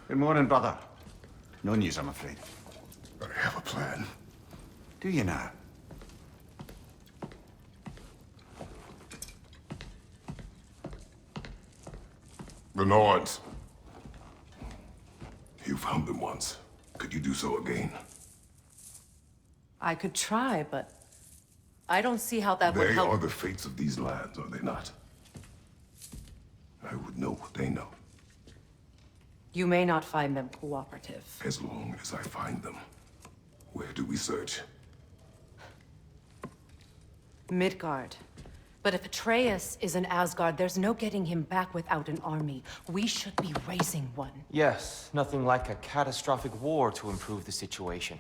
Good morning, brother. No news, I'm afraid. I have a plan. Do you now? The Norns. You found them once. Could you do so again? I could try, but I don't see how that would They help. are the fates of these lands, are they not? I would know what they know, You may not find them cooperative. as long as I find them. Where do we search? Midgard. But if Atreus is in Asgard, there's no getting him back without an army. We should be raising one. Yes, nothing like a catastrophic war to improve the situation.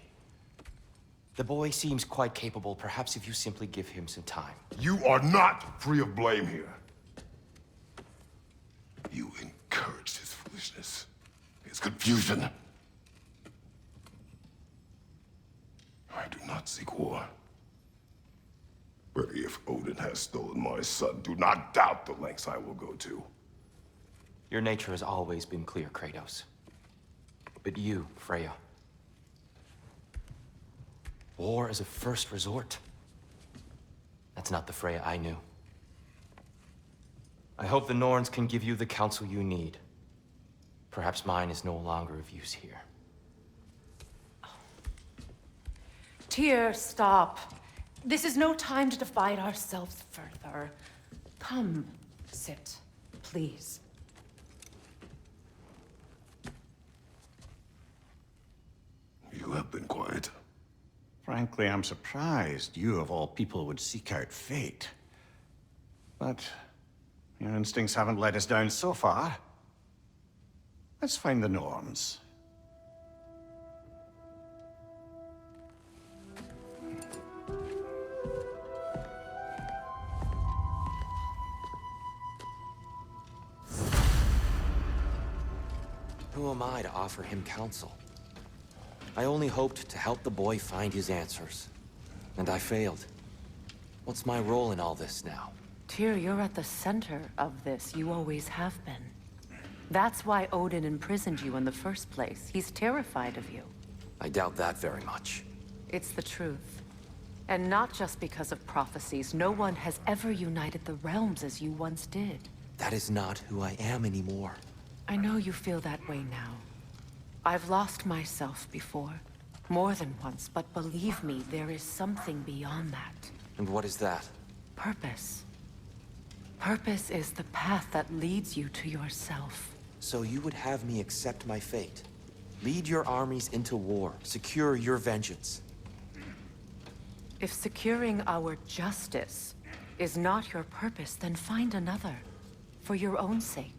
The boy seems quite capable. Perhaps if you simply give him some time. You are not free of blame here. You encouraged his foolishness, his confusion. I do not seek war. But if Odin has stolen my son, do not doubt the lengths I will go to. Your nature has always been clear, Kratos. But you, Freya. War is a first resort. That's not the Freya I knew. I hope the Norns can give you the counsel you need. Perhaps mine is no longer of use here. Tyr, stop. This is no time to divide ourselves further. Come, sit, please. You have been quiet. Frankly, I'm surprised you, of all people, would seek out fate. But your instincts haven't let us down so far. Let's find the Norns. Who am I to offer him counsel? I only hoped to help the boy find his answers. And I failed. What's my role in all this now? Tyr, you're at the center of this. You always have been. That's why Odin imprisoned you in the first place. He's terrified of you. I doubt that very much. It's the truth. And not just because of prophecies. No one has ever united the realms as you once did. That is not who I am anymore. I know you feel that way now. I've lost myself before. More than once, but believe me, there is something beyond that. And what is that? Purpose. Purpose is the path that leads you to yourself. So you would have me accept my fate? Lead your armies into war, secure your vengeance. If securing our justice is not your purpose, then find another. For your own sake.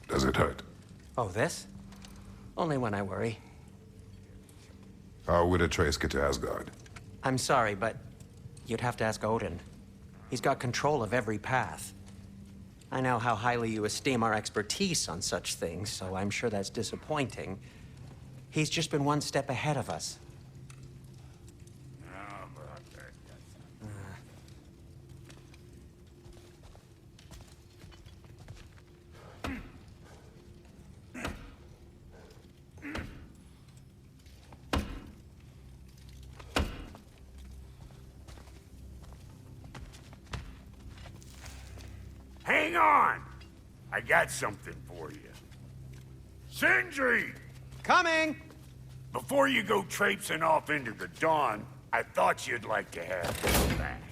Does it hurt? Oh, this? Only when I worry. How would Atreus get to Asgard? I'm sorry, but you'd have to ask Odin. He's got control of every path. I know how highly you esteem our expertise on such things, so I'm sure that's disappointing. He's just been one step ahead of us. Hang on! I got something for you. Sindri! Coming! Before you go traipsing off into the dawn, I thought you'd like to have this back.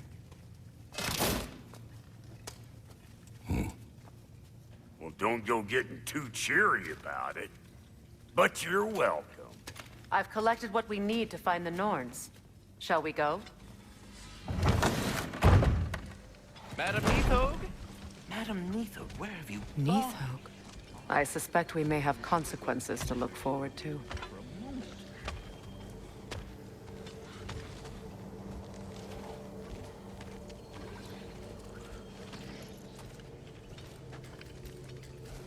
Well, don't go getting too cheery about it. But you're welcome. I've collected what we need to find the Norns. Shall we go? Madam Neathog? Madam Neathog, where have you gone? Neathog? I suspect we may have consequences to look forward to.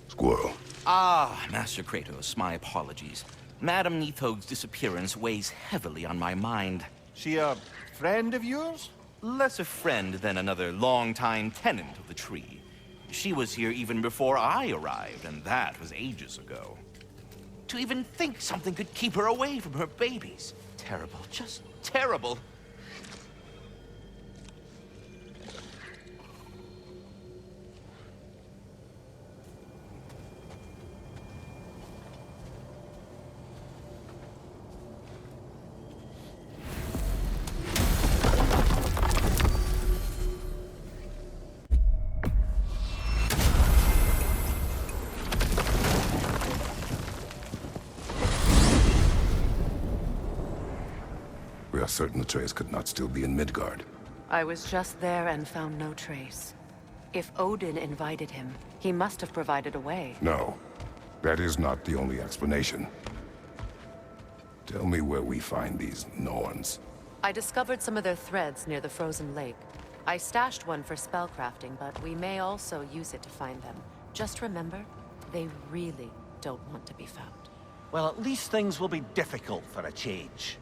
Squirrel. Ah, Master Kratos, my apologies. Madam Neathog's disappearance weighs heavily on my mind. She a friend of yours? Less a friend than another longtime tenant of the tree. She was here even before I arrived, and that was ages ago. To even think something could keep her away from her babies. Terrible, just terrible. We are certain Atreus could not still be in Midgard. I was just there and found no trace. If Odin invited him, he must have provided a way. No, that is not the only explanation. Tell me where we find these Norns. I discovered some of their threads near the frozen lake. I stashed one for spellcrafting, but we may also use it to find them. Just remember, they really don't want to be found. Well, at least things will be difficult for a change.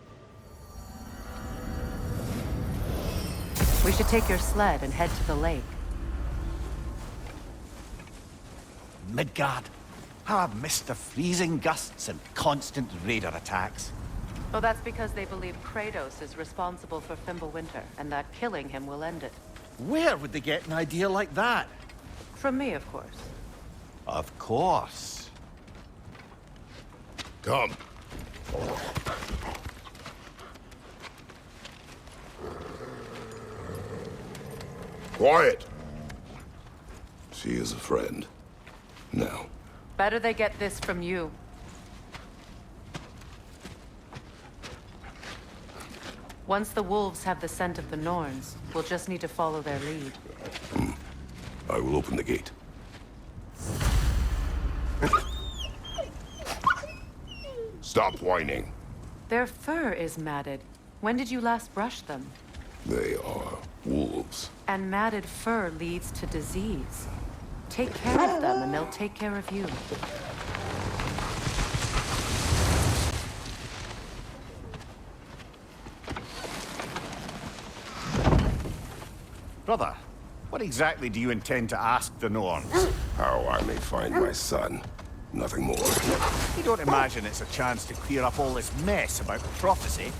We should take your sled and head to the lake. Midgard. How I've missed the freezing gusts and constant raider attacks. Well, that's because they believe Kratos is responsible for Fimbulwinter, and that killing him will end it. Where would they get an idea like that? From me, of course. Of course. Come. Quiet! She is a friend. Now, Better they get this from you. Once the wolves have the scent of the Norns, we'll just need to follow their lead. I will open the gate. Stop whining. Their fur is matted. When did you last brush them? They are wolves. And matted fur leads to disease. Take care of them, and they'll take care of you. Brother, what exactly do you intend to ask the Norns? How I may find my son. Nothing more. You don't imagine it's a chance to clear up all this mess about prophecy?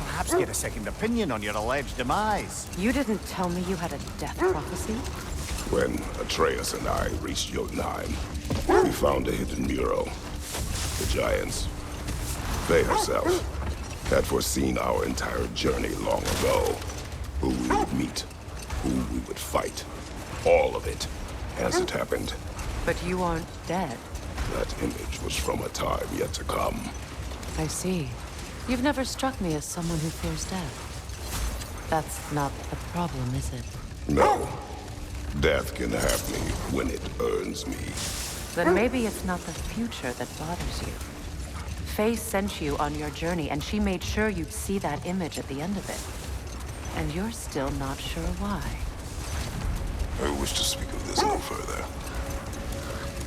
Perhaps get a second opinion on your alleged demise. You didn't tell me you had a death prophecy? When Atreus and I reached Jotunheim, we found a hidden mural. The giants, they herself, had foreseen our entire journey long ago. Who we would meet, who we would fight. All of it, as it happened. But you aren't dead. That image was from a time yet to come. I see. You've never struck me as someone who fears death. That's not the problem, is it? No. Death can have me when it earns me. Then maybe it's not the future that bothers you. Faye sent you on your journey, and she made sure you'd see that image at the end of it. And you're still not sure why. I wish to speak of this no further.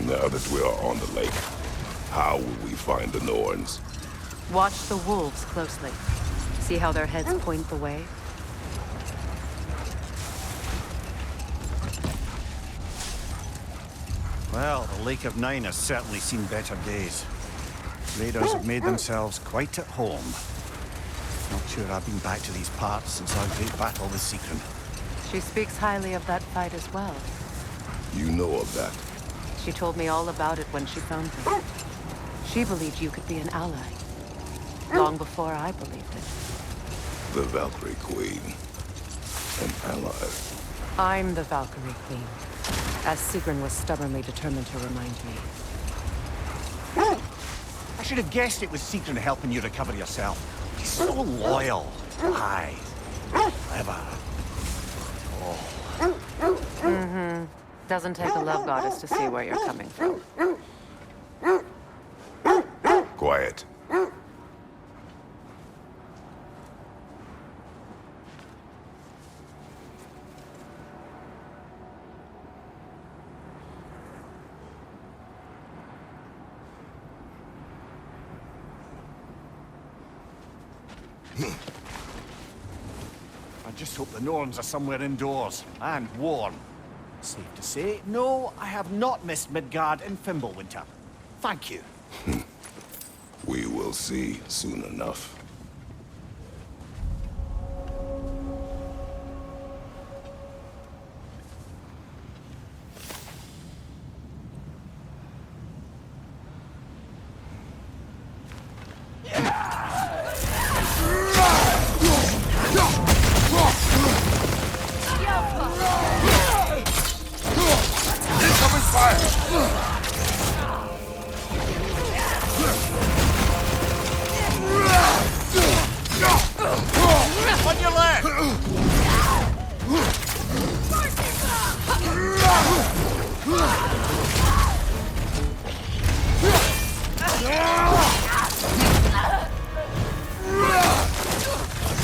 Now that we are on the lake, how will we find the Norns? Watch the wolves closely. See how their heads point the way? Well, the Lake of Nine has certainly seen better days. Raiders have made themselves quite at home. Not sure I've been back to these parts since our great battle with Seacron. She speaks highly of that fight as well. You know of that. She told me all about it when she found me. She believed you could be an ally. long before I believed it. The Valkyrie Queen. An ally. I'm the Valkyrie Queen, as Sigrun was stubbornly determined to remind me. I should have guessed it was Sigrun helping you recover yourself. She's so loyal. Aye. Clever. Doesn't take a love goddess to see where you're coming from. Quiet. I just hope the Norns are somewhere indoors, and warm. Safe to say, no, I have not missed Midgard in Fimbulwinter. Thank you. We will see soon enough. On your left!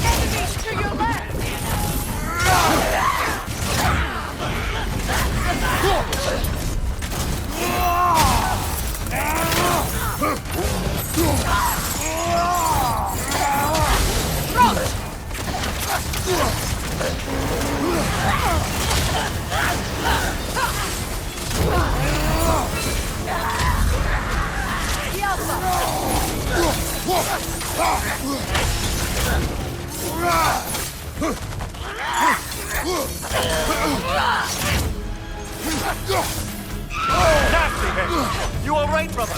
Enemies to your left! Nasty hit! You all right, brother?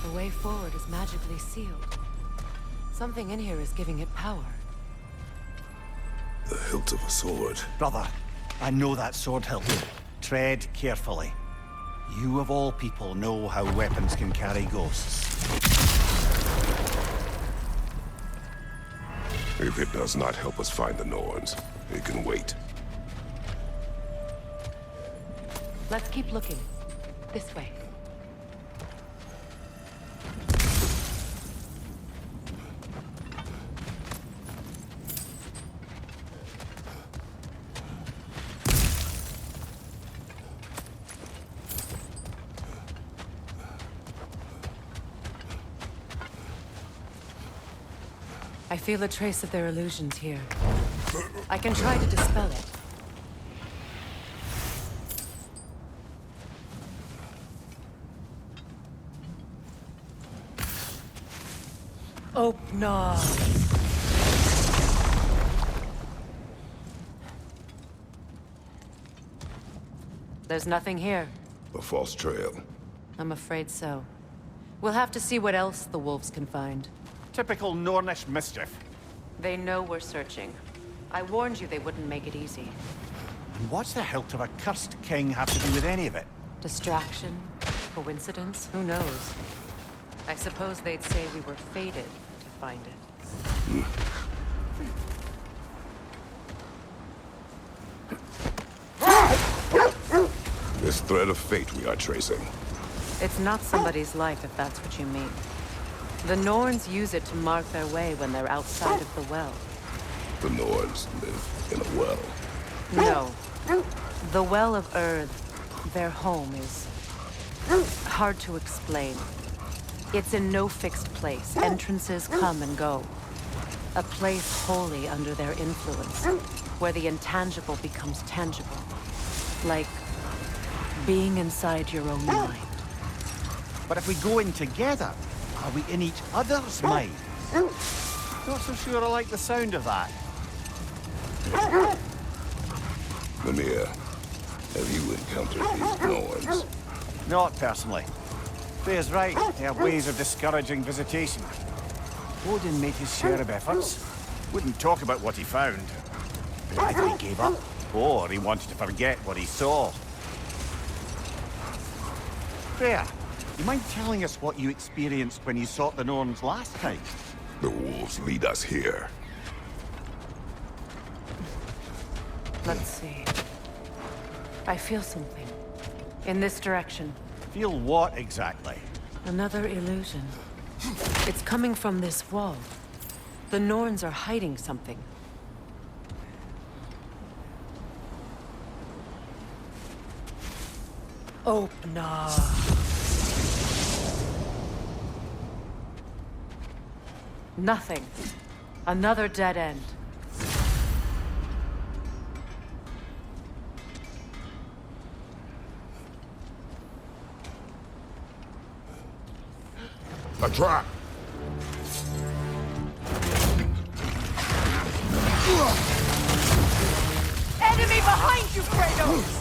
The way forward is magically sealed. Something in here is giving it power. The hilt of a sword. Brother, I know that sword hilt. Tread carefully. You of all people know how weapons can carry ghosts. If it does not help us find the Norns, it can wait. Let's keep looking. This way. I feel a trace of their illusions here. I can try to dispel it. Open up. There's nothing here. A false trail. I'm afraid so. We'll have to see what else the wolves can find. Typical Nornish mischief. They know we're searching. I warned you they wouldn't make it easy. And what's the hilt of a cursed king have to do with any of it? Distraction? Coincidence? Who knows? I suppose they'd say we were fated to find it. This thread of fate we are tracing. It's not somebody's life, if that's what you mean. The Norns use it to mark their way when they're outside of the well. The Norns live in a well. No. The Well of Earth, their home, is hard to explain. It's in no fixed place. Entrances come and go. A place wholly under their influence, where the intangible becomes tangible. Like being inside your own mind. But if we go in together, are we in each other's minds? Not so sure I like the sound of that. Mimir, have you encountered these Norns? Not personally. Freya's right. They have ways of discouraging visitation. Odin made his share of efforts. Wouldn't talk about what he found. Either he gave up, or he wanted to forget what he saw. Freya, you mind telling us what you experienced when you sought the Norns last time? The wolves lead us here. Let's see. I feel something. In this direction. Feel what exactly? Another illusion. It's coming from this wall. The Norns are hiding something. Opener. Nothing. Another dead end. A trap! Enemy behind you, Kratos!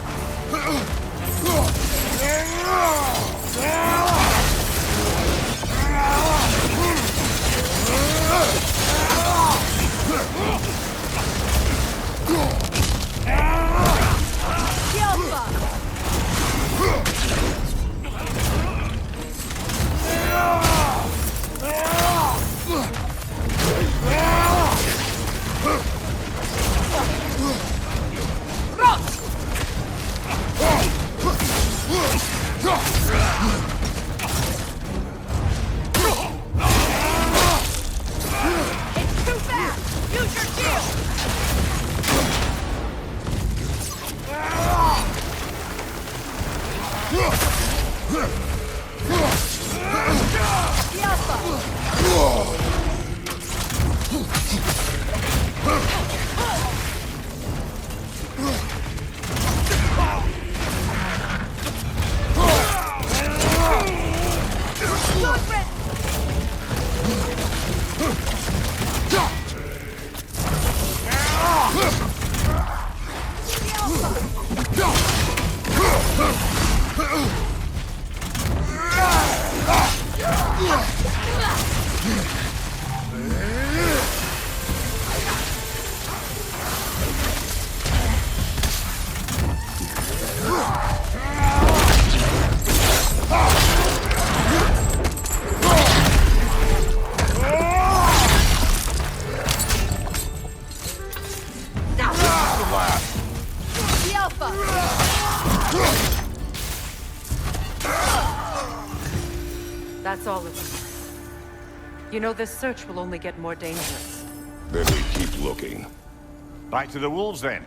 That's all of them. You know, this search will only get more dangerous. Then we keep looking. Back to the wolves, then.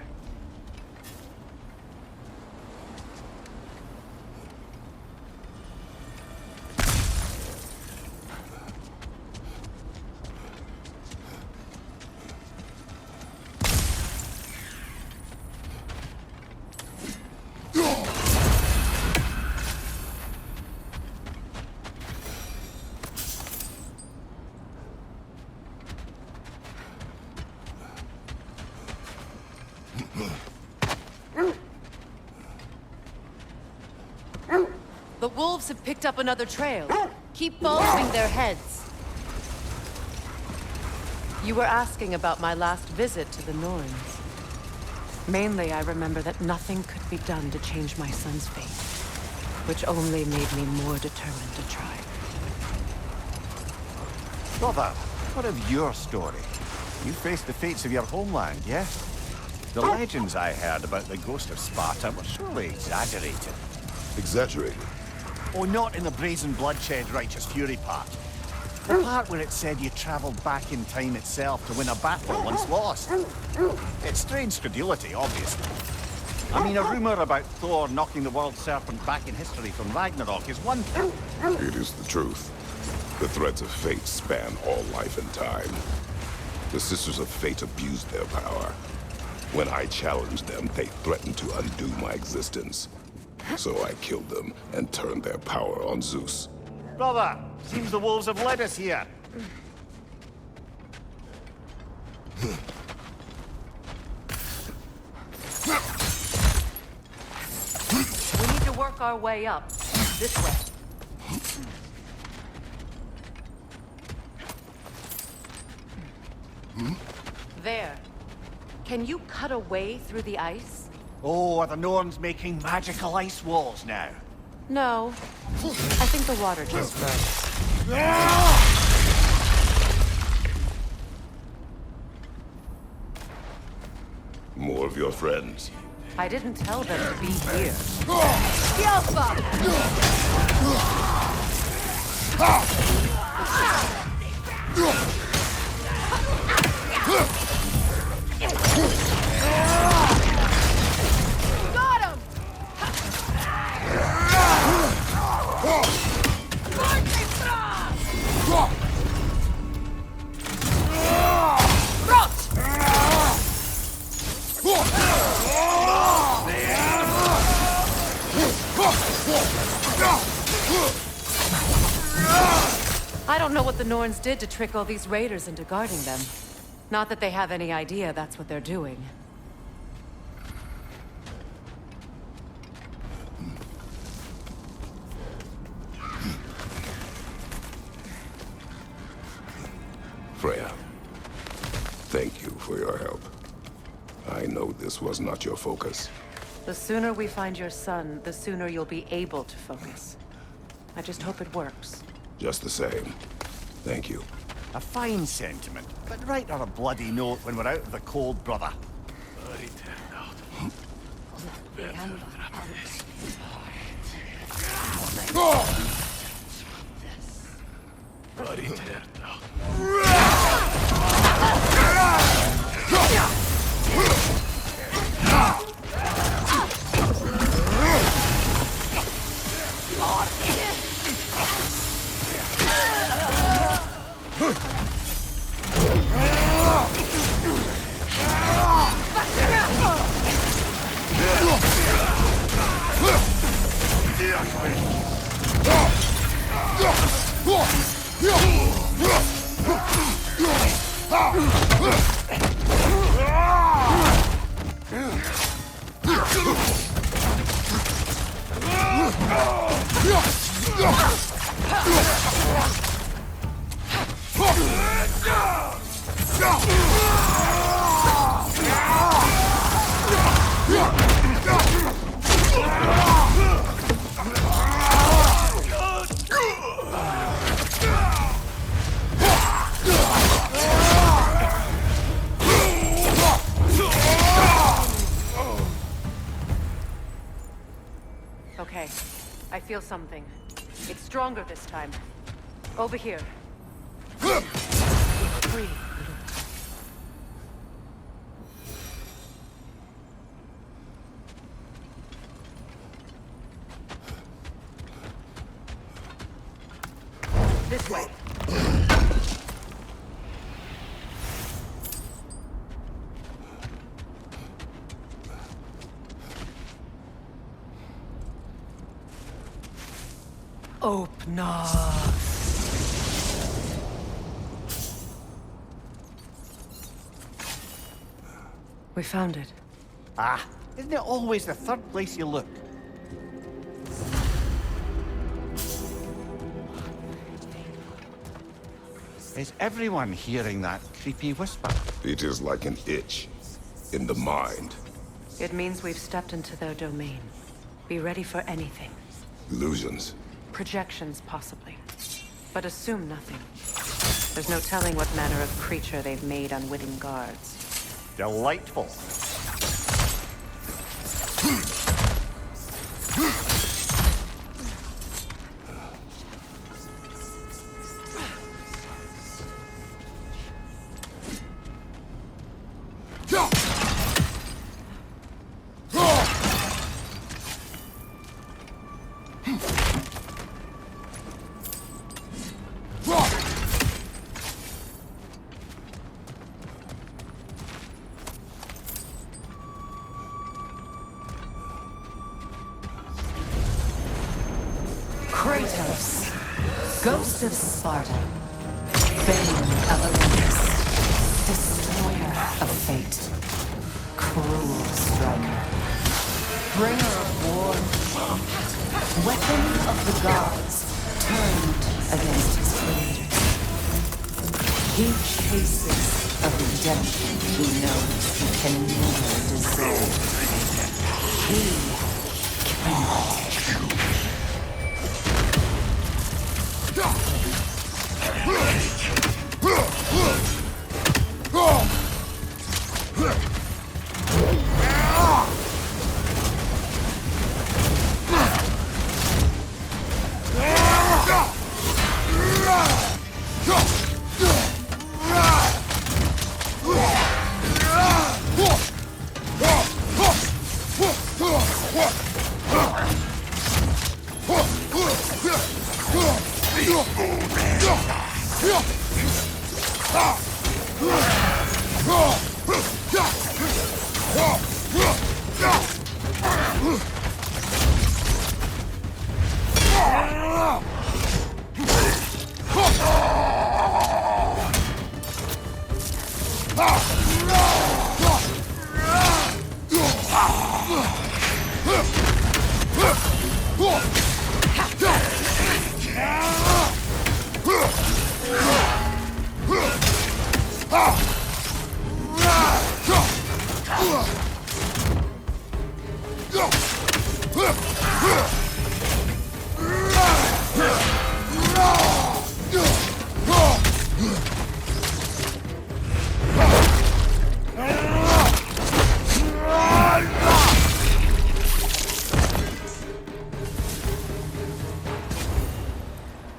The wolves have picked up another trail. Keep following their heads. You were asking about my last visit to the Norns. Mainly, I remember that nothing could be done to change my son's fate, which only made me more determined to try. Brother, what of your story? You faced the fates of your homeland, yeah? The legends I heard about the ghost of Sparta were surely exaggerated. Exaggerated? Oh, not in the brazen bloodshed righteous fury part. The part where it said you traveled back in time itself to win a battle once lost. It's strange credulity, obviously. I mean, a rumor about Thor knocking the world serpent back in history from Ragnarok is one thing. It is the truth. The threads of fate span all life and time. The Sisters of Fate abused their power. When I challenged them, they threatened to undo my existence. So I killed them and turned their power on Zeus. Brother, seems the wolves have led us here. We need to work our way up. This way. There. Can you cut a way through the ice? Oh, are the Norns making magical ice walls now? No. I think the water just froze. More of your friends. I didn't tell them to be here. Got him! I don't know what the Norns did to trick all these raiders into guarding them. Not that they have any idea that's what they're doing. Freya, thank you for your help. I know this was not your focus. The sooner we find your son, the sooner you'll be able to focus. I just hope it works. Just the same. Thank you. A fine sentiment, but write her a bloody note when we're out of the cold, brother. Okay, I feel something. It's stronger this time. Over here. Breathe. This way. Open up. We found it. Ah, isn't it always the third place you look? Is everyone hearing that creepy whisper? It is like an itch in the mind. It means we've stepped into their domain. Be ready for anything. Illusions. Projections, possibly. But assume nothing. There's no telling what manner of creature they've made unwitting guards. Delightful. Kratos, ghost of Sparta, bane of Olympus, destroyer of fate, cruel striker, bringer of war, weapon of the gods, turned against his creators. He chases a redemption he knows he can never deserve. He cannot.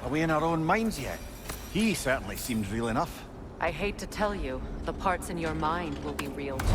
Are we in our own minds yet? He certainly seems real enough. I hate to tell you, the parts in your mind will be real too.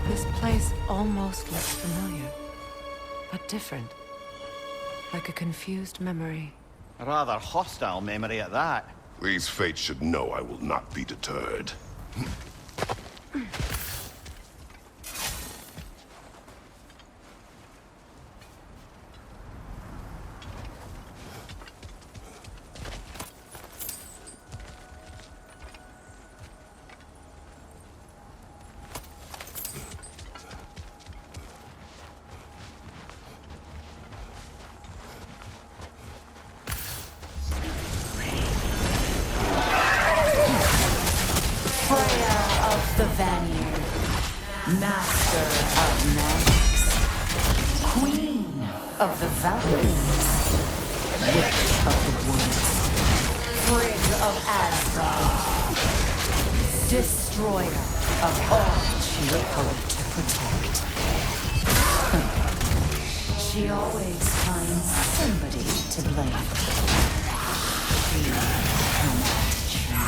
This place almost looks familiar, but different. Like a confused memory. A rather hostile memory at that. These fates should know I will not be deterred. The Vanir, master of magics, queen of the Valkyries, witch of the woods, Frigg of Asgard, destroyer of all she would hope to protect. She always finds somebody to blame. She cannot change.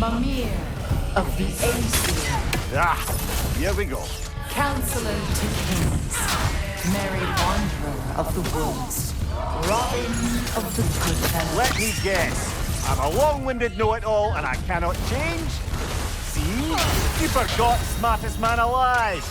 Mimir of the Aesir. Ah, here we go. Counselor to kings. Merry wanderer of the woods. Robin of the good fellows. Let me guess. I'm a long-winded know-it-all and I cannot change? See? You forgot smartest man alive.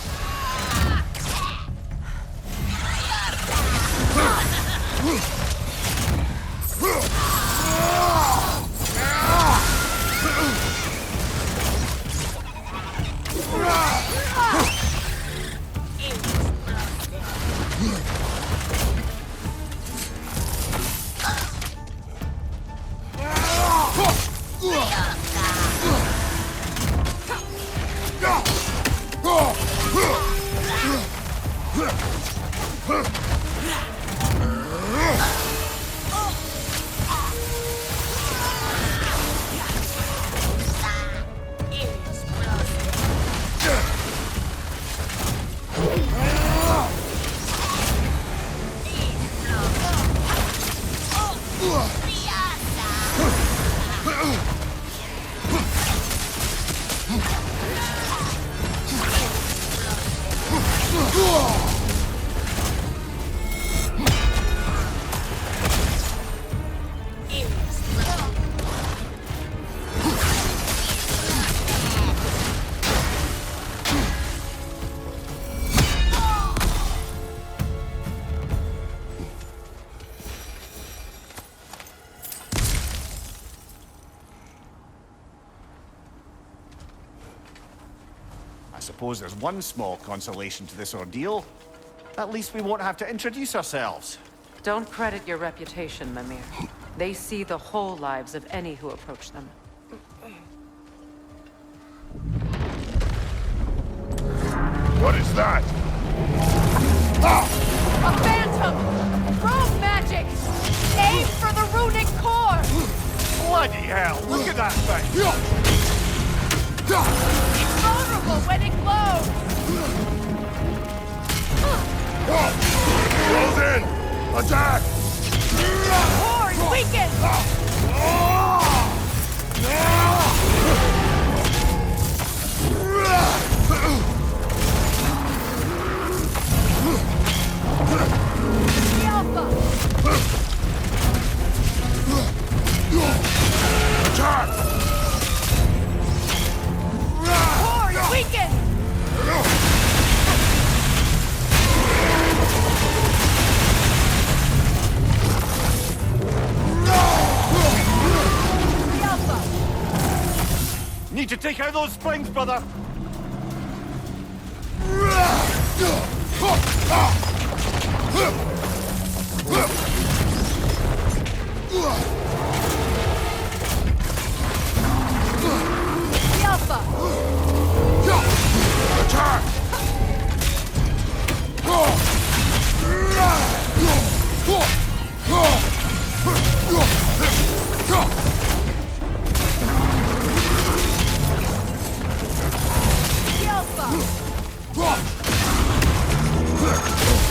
I suppose there's one small consolation to this ordeal. At least we won't have to introduce ourselves. Don't credit your reputation, Mimir. They see the whole lives of any who approach them. What is that? A phantom! Rogue magic! Aim for the runic core! Bloody hell, look at that thing! It's vulnerable when it glows! Close in! Attack! Core is weakened! The Alpha! Attack! Core is weakened! The Alpha! Need to take out those springs, brother! Attack!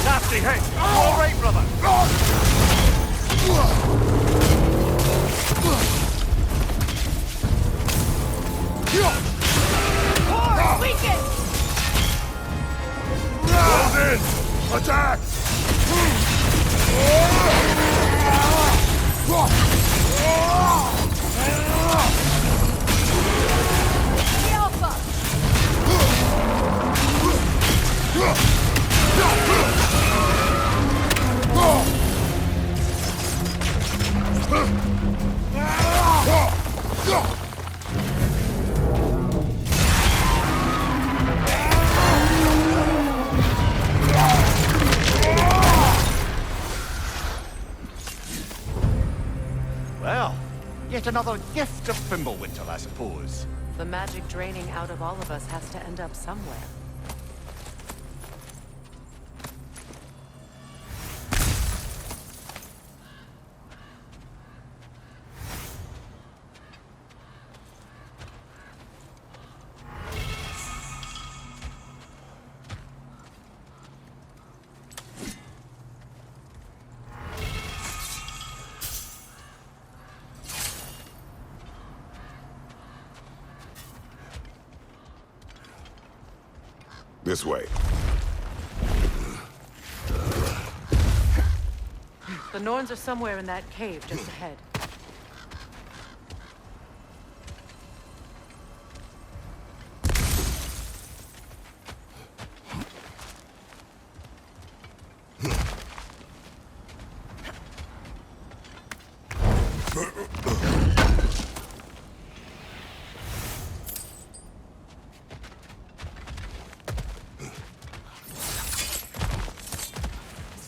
Nasty hit! All right, brother! Weaken! Odin! Attack! The Alpha! Well, yet another gift of Fimbulwinter, I suppose. The magic draining out of all of us has to end up somewhere. This way. The Norns are somewhere in that cave just ahead.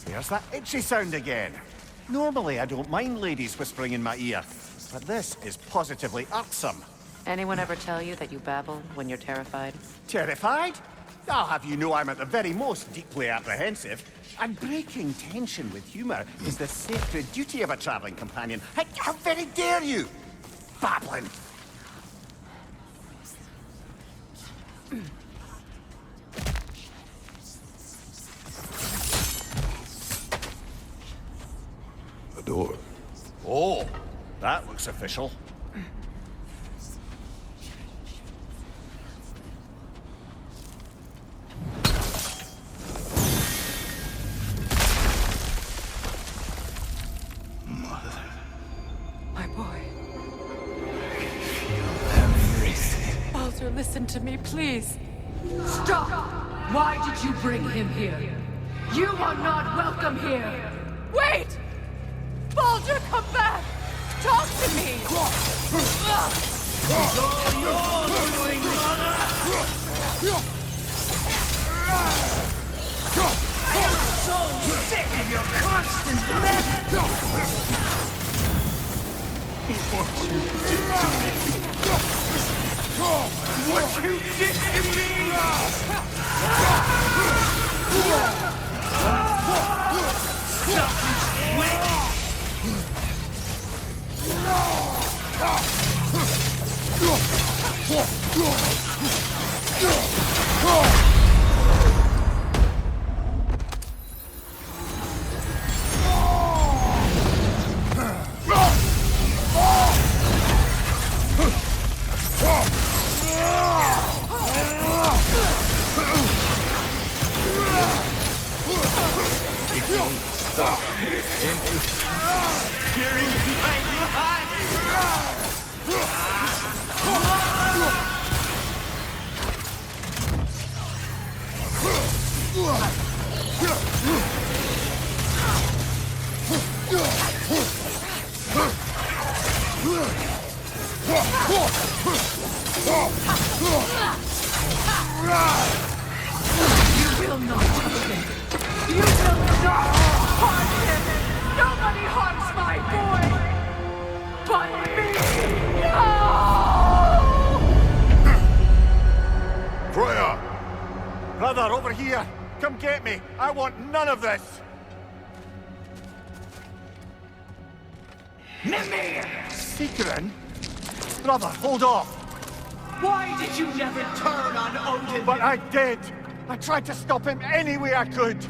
There's that itchy sound again. Normally, I don't mind ladies whispering in my ear, but this is positively irksome. Anyone ever tell you that you babble when you're terrified? Terrified? I'll have you know I'm at the very most deeply apprehensive. And breaking tension with humor is the sacred duty of a traveling companion. How very dare you? Babbling. A door. Oh, that looks official. My boy. Baldur, listen to me, please. Stop! Why did you bring him here? You are not welcome here! Wait! Baldur, come back! Talk to me! I am so sick of your constant what you did to me! You will not touch him! You will not harm him! Nobody harms my boy! But me! No! Brother, over here! Come get me! I want none of this! Mimir! Secret? Brother, hold off! Why did you never turn on Odin? But I did! I tried to stop him any way I could!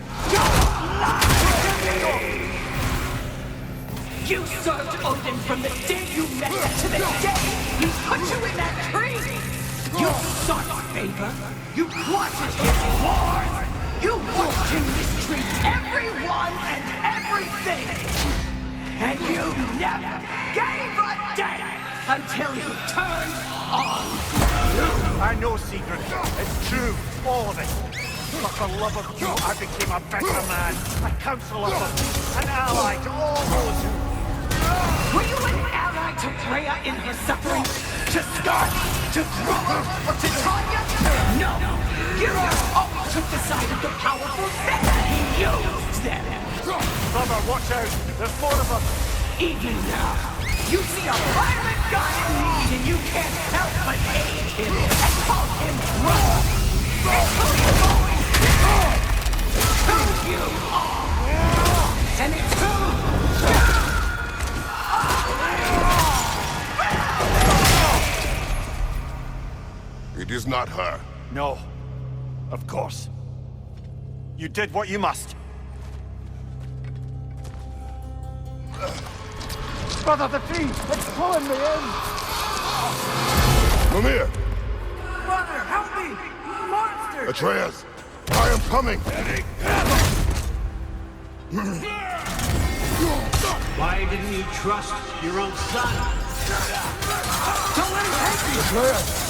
You served Odin from the day you met him to the day he put you in that tree! You sought favor, you wanted his wars, you watched him mistreat everyone and everything! And you never gave a damn until you turned on you! I know, Secret. It's true, all of it. But for love of you, I became a better man, a counselor, an ally to all those who... Were you an ally to Freya in her suffering? To Stark? To Thrall? Or to Tanya? No! You always took the side of the powerful, then he used them! Brother, watch out! There's more of them! Even now, you see a violent god in need and you can't help but hate him and call him wrong! It's who you've always been! Who you are! And it's who you It is not her. No. Of course. You did what you must. Brother, the tree! It's pulling me in! Mimir! Brother, help me! Monster! Atreus! I am coming! Why didn't you trust your own son? Don't let him take me! Atreus!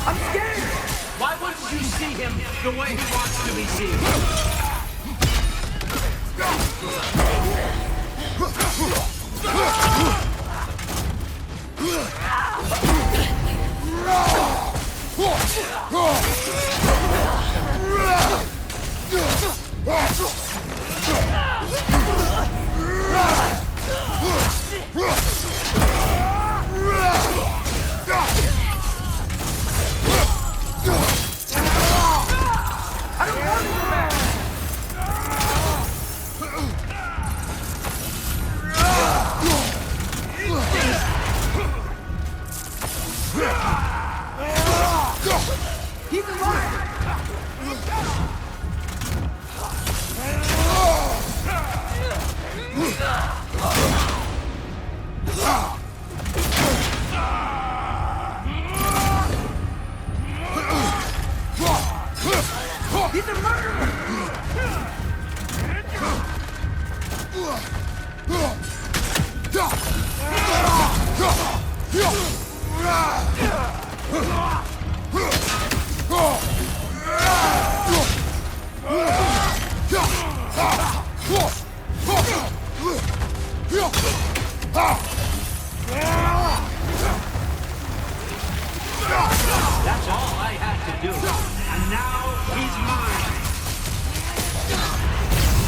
I'm scared! Why wouldn't you see him the way he wants to be seen? He's alive! He's a murderer! That's all I had to do. And now he's mine.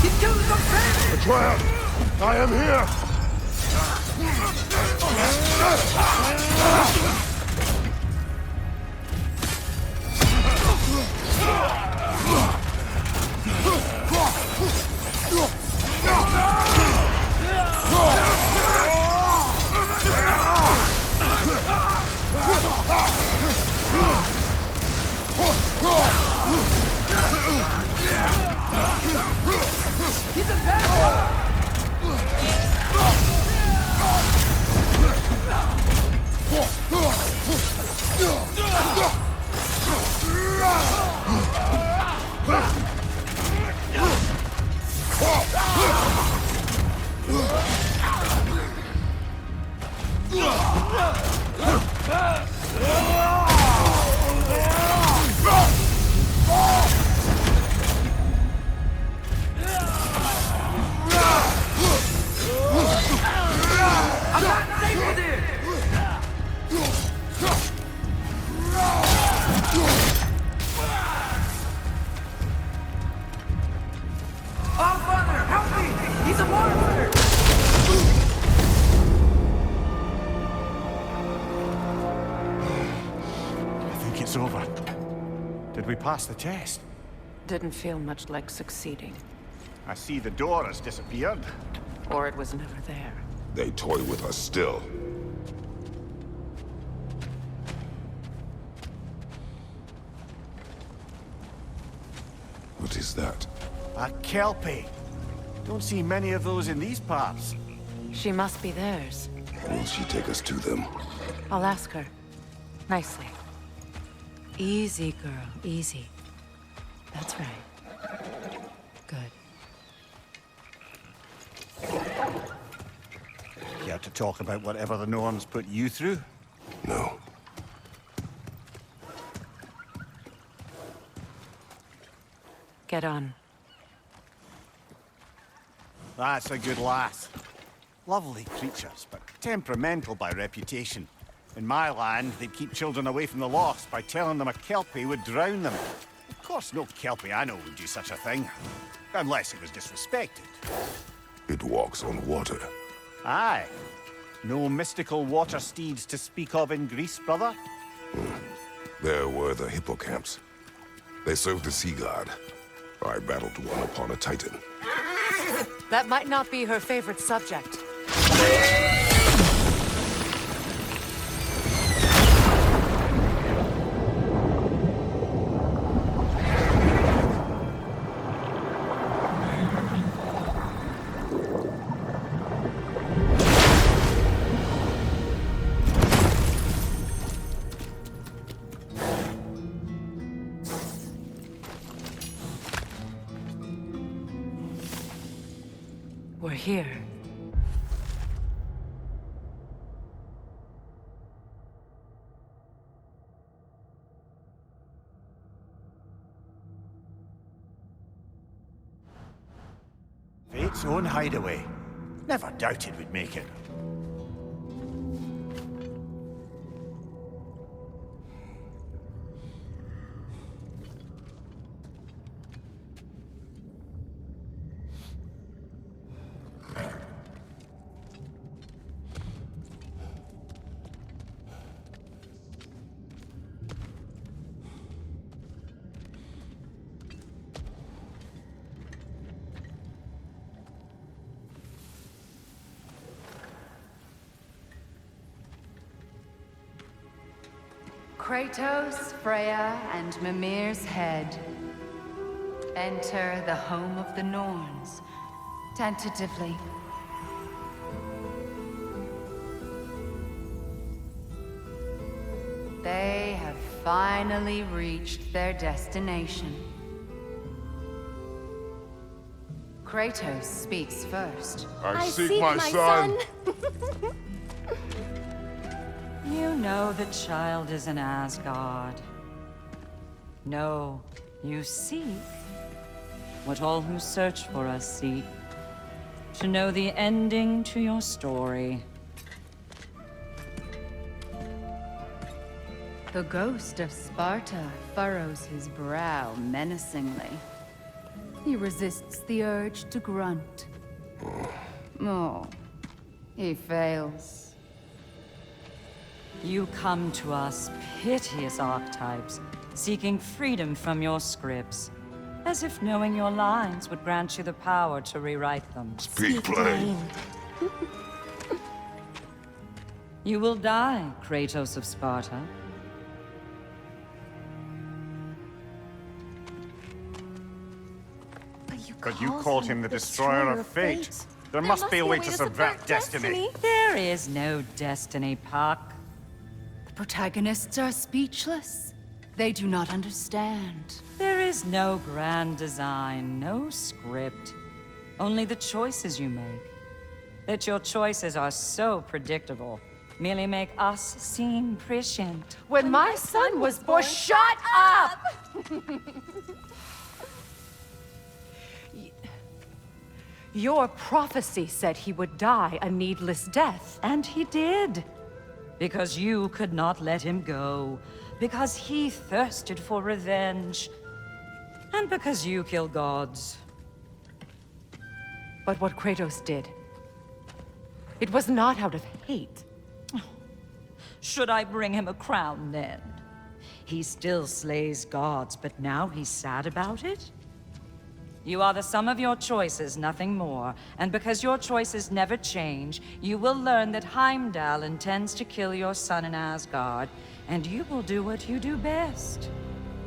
He killed the family! Atreus! I am here! He's a bad boy! I'm not safe with it! I think it's over. Did we pass the test? Didn't feel much like succeeding. I see the door has disappeared. Or it was never there. They toy with us still. What is that? A Kelpie. Don't see many of those in these parts. She must be theirs. Will she take us to them? I'll ask her. Nicely. Easy, girl. Easy. That's right. Good. Care to talk about whatever the Norns put you through? No. Get on. That's a good lass. Lovely creatures, but temperamental by reputation. In my land, they'd keep children away from the lost by telling them a Kelpie would drown them. Of course, no Kelpie I know would do such a thing. Unless it was disrespected. It walks on water. Aye. No mystical water steeds to speak of in Greece, brother? There were the hippocamps. They served the sea god. I battled one upon a titan. That might not be her favorite subject. We're here. Fate's own hideaway. Never doubted we'd make it. Kratos, Freya, and Mimir's head. Enter the home of the Norns, tentatively. They have finally reached their destination. Kratos speaks first. I seek my son! You know the child is in Asgard. No, you seek what all who search for us seek. To know the ending to your story. The ghost of Sparta furrows his brow menacingly. He resists the urge to grunt. Oh, he fails. You come to us, piteous archetypes, seeking freedom from your scripts. As if knowing your lines would grant you the power to rewrite them. Speak plain. You will die, Kratos of Sparta. But you called him the Destroyer of Fate. There must be a way to subvert destiny. There is no destiny, Puck. The protagonists are speechless. They do not understand. There is no grand design, no script. Only the choices you make. That your choices are so predictable, merely make us seem prescient. When my son was born, shut up! Your prophecy said he would die a needless death. And he did. Because you could not let him go. Because he thirsted for revenge. And because you kill gods. But what Kratos did, it was not out of hate. Should I bring him a crown then? He still slays gods, but now he's sad about it? You are the sum of your choices, nothing more. And because your choices never change, you will learn that Heimdall intends to kill your son in Asgard, and you will do what you do best.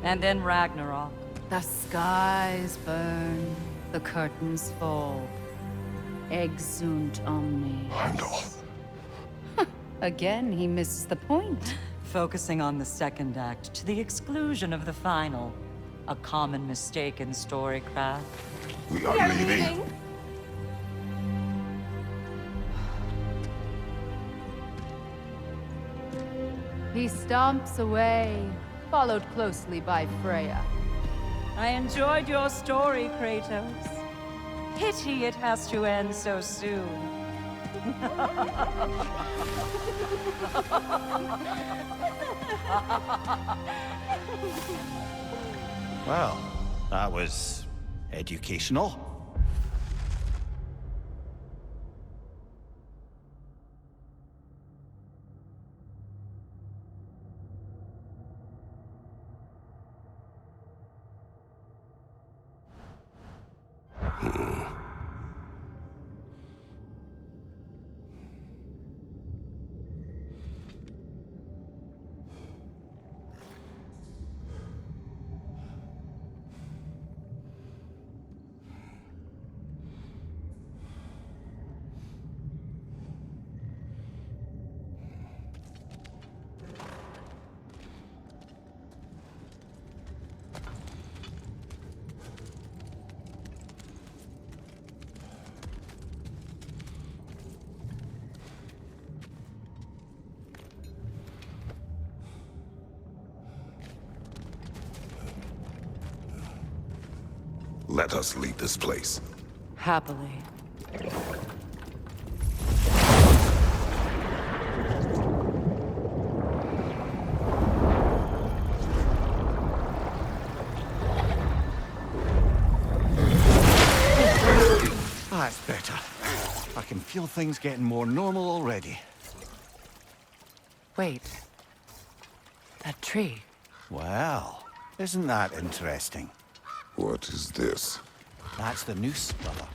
And then Ragnarok. The skies burn, the curtains fall. Exunt omnes. Heimdall. Again, he misses the point. Focusing on the second act to the exclusion of the final. A common mistake in storycraft. We are leaving. He stomps away, followed closely by Freya. I enjoyed your story, Kratos. Pity it has to end so soon. Well, that was educational. Let us leave this place. Happily. That's better. I can feel things getting more normal already. Wait. That tree. Well, isn't that interesting? What is this? That's the noose, brother.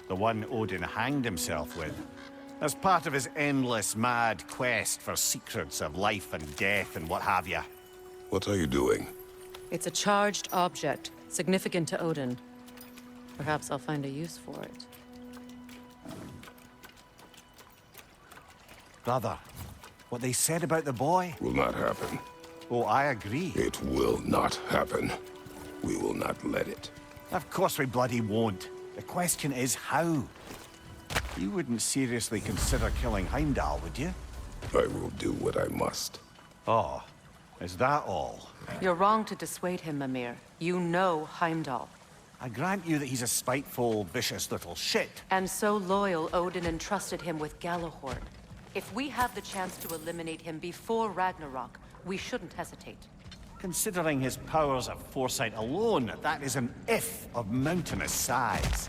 The one Odin hanged himself with. As part of his endless, mad quest for secrets of life and death and what have you. What are you doing? It's a charged object, significant to Odin. Perhaps I'll find a use for it. Brother, what they said about the boy? Will not happen. Oh, I agree. It will not happen. We will not let it. Of course we bloody won't. The question is how. You wouldn't seriously consider killing Heimdall, would you? I will do what I must. Oh, is that all? You're wrong to dissuade him, Mimir. You know Heimdall. I grant you that he's a spiteful, vicious little shit. And so loyal, Odin entrusted him with Galahorn. If we have the chance to eliminate him before Ragnarok, we shouldn't hesitate. Considering his powers of foresight alone, that is an if of mountainous size.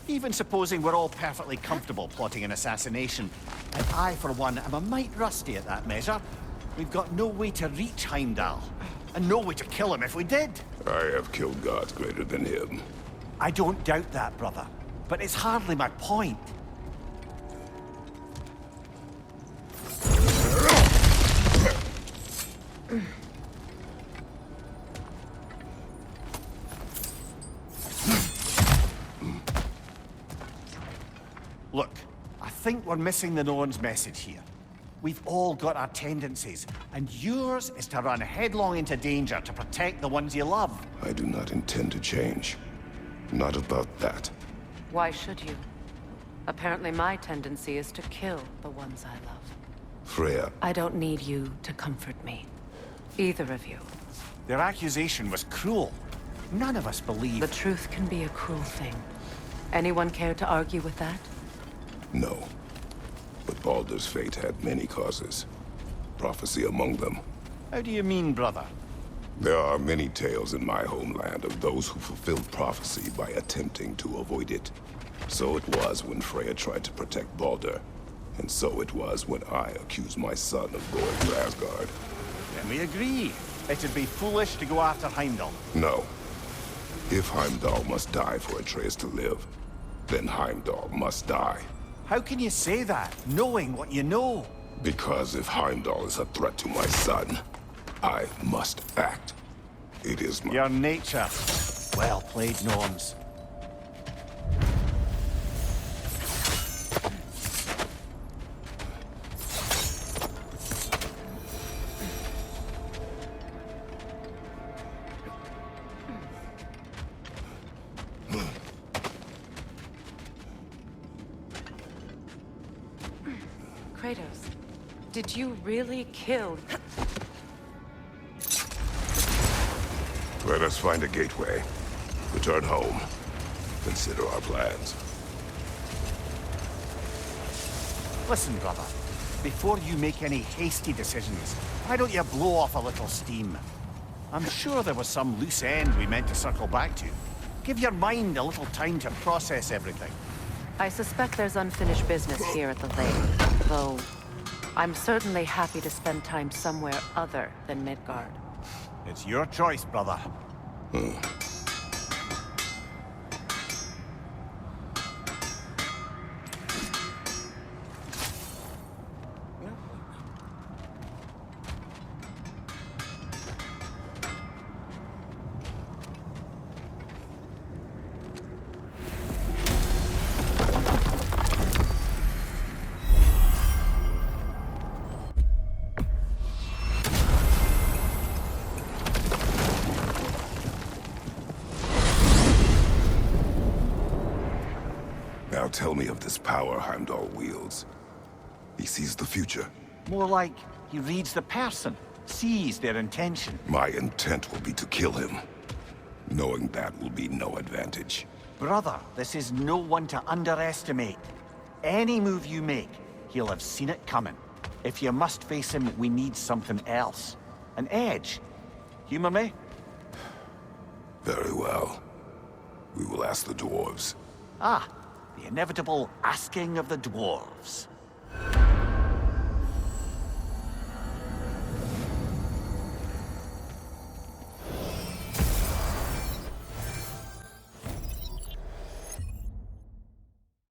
Even supposing we're all perfectly comfortable plotting an assassination, and I, for one, am a mite rusty at that measure. We've got no way to reach Heimdall, and no way to kill him if we did. I have killed gods greater than him. I don't doubt that, brother, but it's hardly my point. Look, I think we're missing the Norns' message here. We've all got our tendencies, and yours is to run headlong into danger to protect the ones you love. I do not intend to change. Not about that. Why should you? Apparently my tendency is to kill the ones I love. Freya, I don't need you to comfort me. Either of you. Their accusation was cruel. None of us believe... The truth can be a cruel thing. Anyone care to argue with that? no. But Baldur's fate had many causes. Prophecy among them. How do you mean, brother? There are many tales in my homeland of those who fulfilled prophecy by attempting to avoid it. So it was when Freya tried to protect Baldur. And so it was when I accused my son of going to Asgard. Then we agree. It'd be foolish to go after Heimdall. No. If Heimdall must die for Atreus to live, then Heimdall must die. How can you say that, knowing what you know? Because if Heimdall is a threat to my son, I must act. It is my... Your nature. Well played, Norns. Kratos, did you really kill... Let us find a gateway. Return home. Consider our plans. Listen, brother. Before you make any hasty decisions, why don't you blow off a little steam? I'm sure there was some loose end we meant to circle back to. Give your mind a little time to process everything. I suspect there's unfinished business here at the lake, though I'm certainly happy to spend time somewhere other than Midgard. It's your choice, brother. Now tell me of this power Heimdall wields. He sees the future. More like he reads the person, sees their intention. My intent will be to kill him. Knowing that will be no advantage. Brother, this is no one to underestimate. Any move you make, he'll have seen it coming. If you must face him, we need something else. An edge. Humor me? Very well. We will ask the dwarves. Ah, the inevitable asking of the dwarves.